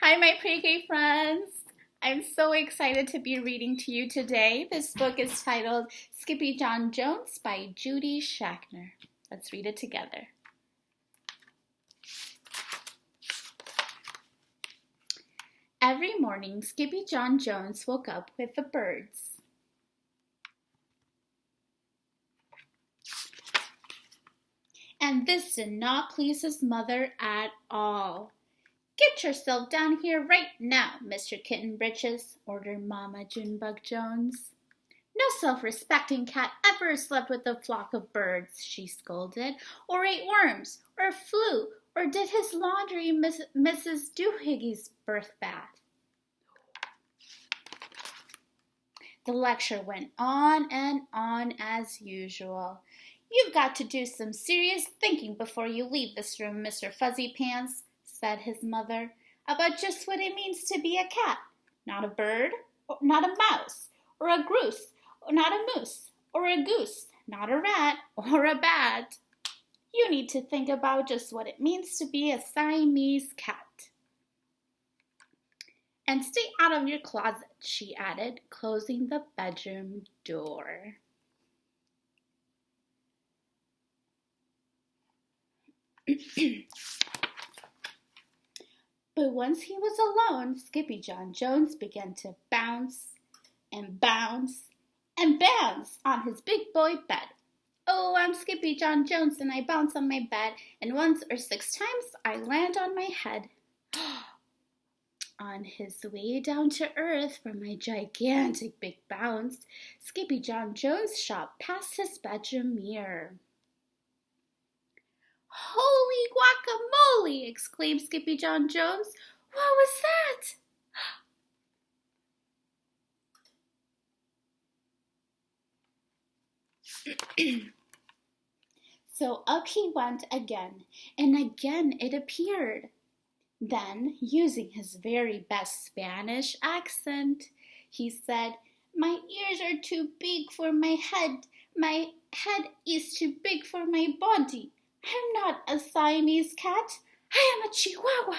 Hi, my pre-K friends. I'm so excited to be reading to you today. This book is titled Skippyjon Jones by Judy Schachner. Let's read it together. Every morning, Skippyjon Jones woke up with the birds. And this did not please his mother at all. "Get yourself down here right now, Mr. Kitten Britches," ordered Mama Junebug Jones. "No self-respecting cat ever slept with a flock of birds," she scolded, "or ate worms, or flew, or did his laundry in Mrs. Doohiggy's birth bath." The lecture went on and on as usual. "You've got to do some serious thinking before you leave this room, Mr. Fuzzy Pants," said his mother, "about just what it means to be a cat, not a bird, or not a mouse, or a goose, or not a moose, or a goose, not a rat, or a bat. You need to think about just what it means to be a Siamese cat. And stay out of your closet," she added, closing the bedroom door. But once he was alone, Skippyjon Jones began to bounce and bounce and bounce on his big boy bed. "Oh, I'm Skippyjon Jones, and I bounce on my bed, and once or 6 times I land on my head." On his way down to earth from my gigantic big bounce, Skippyjon Jones shot past his bedroom mirror. "Holy guacamole!" exclaimed Skippyjon Jones. "What was that?" So up he went again, and again it appeared. Then, using his very best Spanish accent, he said, "My ears are too big for my head. My head is too big for my body. I'm not a Siamese cat. I am a Chihuahua."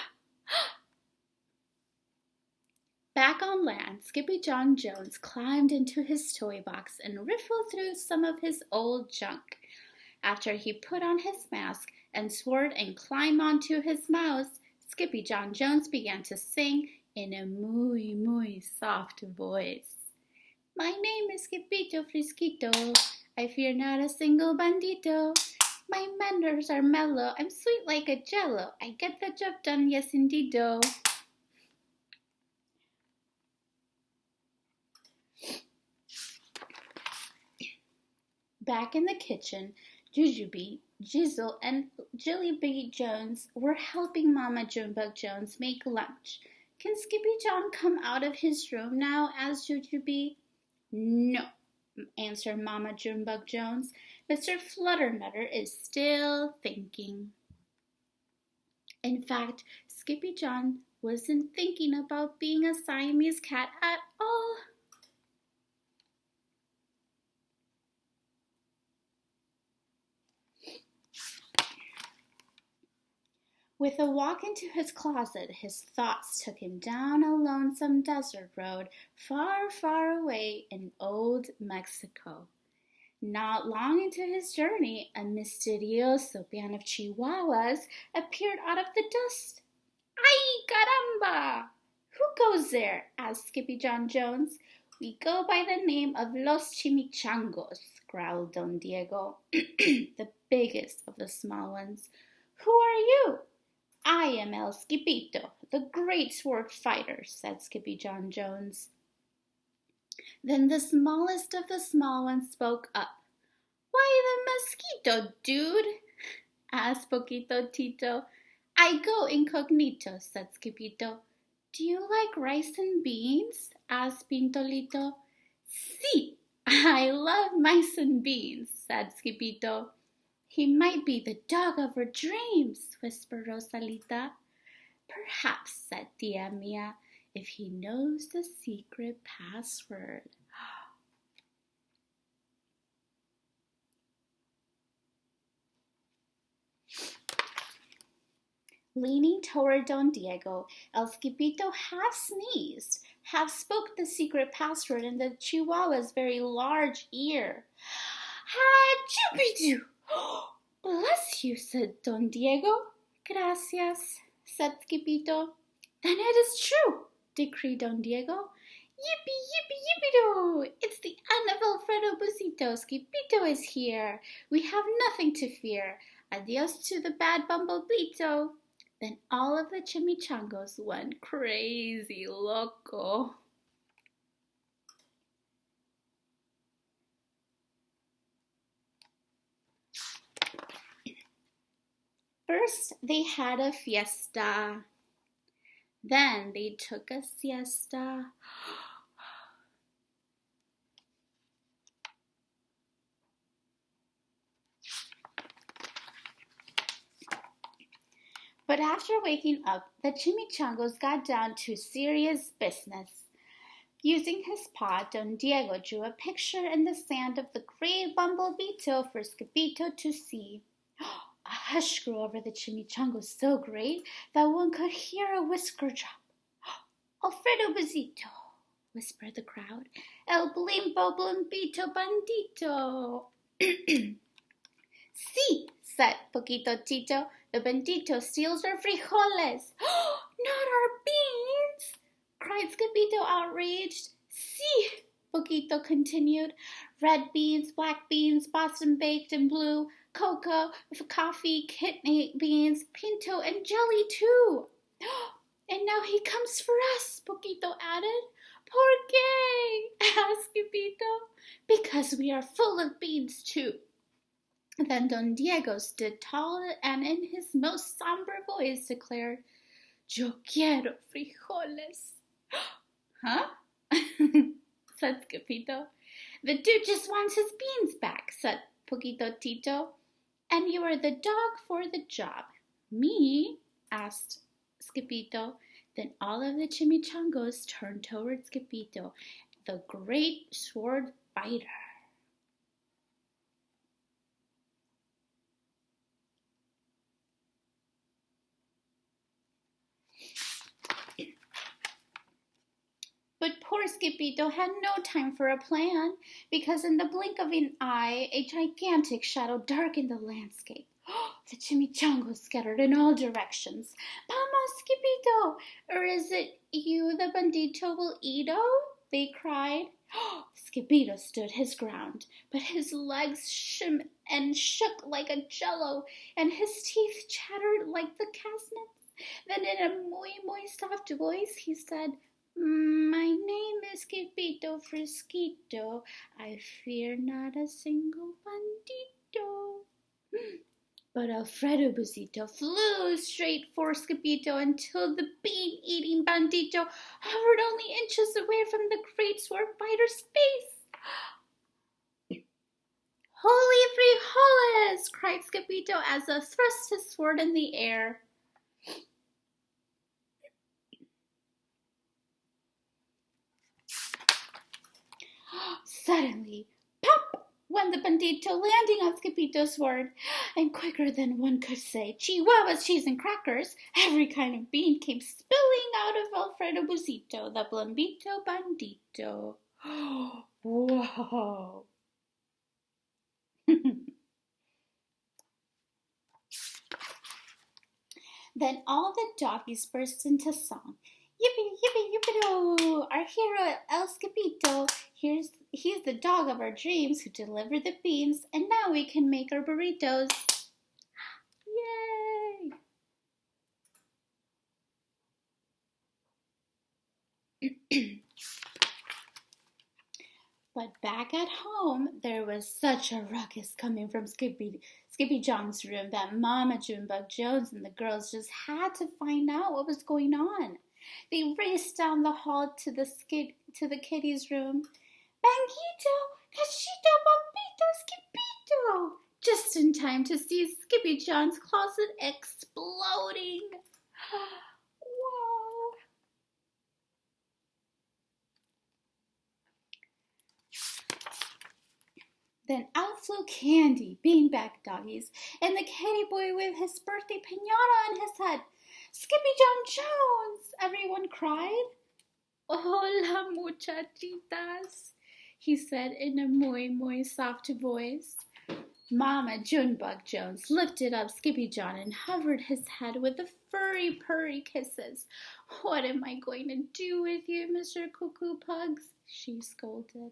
Back on land, Skippyjon Jones climbed into his toy box and riffled through some of his old junk. After he put on his mask and soared and climbed onto his mouse, Skippyjon Jones began to sing in a muy soft voice. "My name is Skippito Frisquito. I fear not a single bandito. My manners are mellow. I'm sweet like a jello. I get the job done, yes indeedo." Back in the kitchen, Jujubee, Jizzle, and Jillybee Jones were helping Mama Junebug Jones make lunch. "Can Skippyjon come out of his room now?" asked Jujubee. "No," answered Mama Junebug Jones. "Mr. Flutternutter is still thinking." In fact, Skippyjon wasn't thinking about being a Siamese cat at all. With a walk into his closet, his thoughts took him down a lonesome desert road far, far away in old Mexico. Not long into his journey, a misterioso band of Chihuahuas appeared out of the dust. "Ay, caramba! Who goes there?" asked Skippyjon Jones. "We go by the name of Los Chimichangos," growled Don Diego, the biggest of the small ones. "Who are you?" "I am El Skippito, the great sword fighter," said Skippyjon Jones. Then the smallest of the small ones spoke up. "Why the mosquito, dude?" asked Poquito Tito. "I go incognito," said Skippito. "Do you like rice and beans?" asked Pintolito. "Sí, I love mice and beans," said Skippito. "He might be the dog of our dreams," whispered Rosalita. "Perhaps," said Tia Mia, "if he knows the secret password." Leaning toward Don Diego, El Skipito half sneezed, half spoke the secret password in the Chihuahua's very large ear. Ha-choo-be-doo! Bless you, said Don Diego. Gracias, said Skipito. Then it is true, decreed Don Diego. Yippee, yippee, yippee-doo! It's the end of Alfredo Busito. Skipito is here. We have nothing to fear. Adios to the bad bumblebeeto. Then all of the chimichangos went crazy loco. First, they had a fiesta. Then they took a siesta. But after waking up, the chimichangos got down to serious business. Using his paw, Don Diego drew a picture in the sand of the great bumblebeeto for Skippito to see. A hush grew over the chimichangos so great that one could hear a whisker drop. Alfredo Busito, whispered the crowd. El blimbo blimbito bandito. Sí, said Poquito Tito. The bandito steals our frijoles. Not our beans, cried Skippito, outraged. Sí, Poquito continued. Red beans, black beans, Boston baked and blue, cocoa, coffee, kidney beans, pinto, and jelly too. And now he comes for us, Poquito added. ¿Por qué? asked Skippito. Because we are full of beans too. Then Don Diego stood tall and in his most somber voice declared, Yo quiero frijoles. Huh? said Skippito. The dude just wants his beans back, said Poquito Tito. And you are the dog for the job. Me? asked Skippito. Then all of the chimichangos turned toward Skippito, the great sword fighter. But poor Skippito had no time for a plan, because in the blink of an eye, a gigantic shadow darkened the landscape. The chimichangos scattered in all directions. Vamos, Skippito! Or is it you the bandito will eat-o? They cried. Skippito stood his ground, but his legs shook like a jello, and his teeth chattered like the casnets. Then in a muy soft voice he said, My name is Skippito Frisquito. I fear not a single bandito. But Alfredo Busito flew straight for Skippito until the bean-eating bandito hovered only inches away from the great sword fighter's face. Holy frijoles! cried Skippito as he thrust his sword in the air. Suddenly, pop! went the bandito, landing on Skippito's sword, and quicker than one could say Chihuahuas, cheese, and crackers, every kind of bean came spilling out of Alfredo Busito, the Blambito Bandito. Whoa! Then all the doggies burst into song. Yippee, yippee, yippee-doo! Our hero, El Skippito, he's the dog of our dreams who delivered the beans, and now we can make our burritos. Yay! But back at home, there was such a ruckus coming from Skippyjon's room that Mama Junebug Jones and the girls just had to find out what was going on. They raced down the hall to the kitty's room. Banquito, cachito, bombito, Skippito! Just in time to see Skippyjon's closet exploding. Whoa! Then out flew Candy, beanbag doggies, and the kitty boy with his birthday piñata on his head. Skippyjon Jones! Everyone cried. Hola, muchachitas, he said in a muy soft voice. Mama Junebug Jones lifted up Skippyjon and hovered his head with the furry purry kisses. What am I going to do with you, Mr. Cuckoo Pugs? She scolded.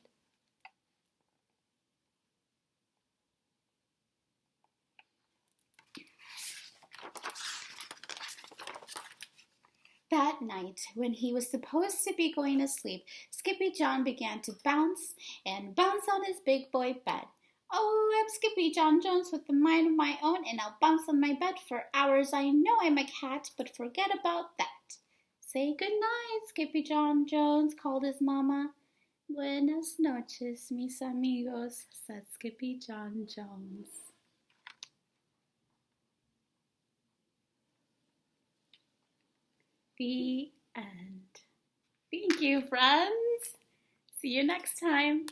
That night, when he was supposed to be going to sleep, Skippyjon began to bounce and bounce on his big boy bed. Oh, I'm Skippyjon Jones with a mind of my own, and I'll bounce on my bed for hours. I know I'm a cat, but forget about that. Say good night, Skippyjon Jones, called his mama. Buenas noches, mis amigos, said Skippyjon Jones. The end. Thank you, friends. See you next time.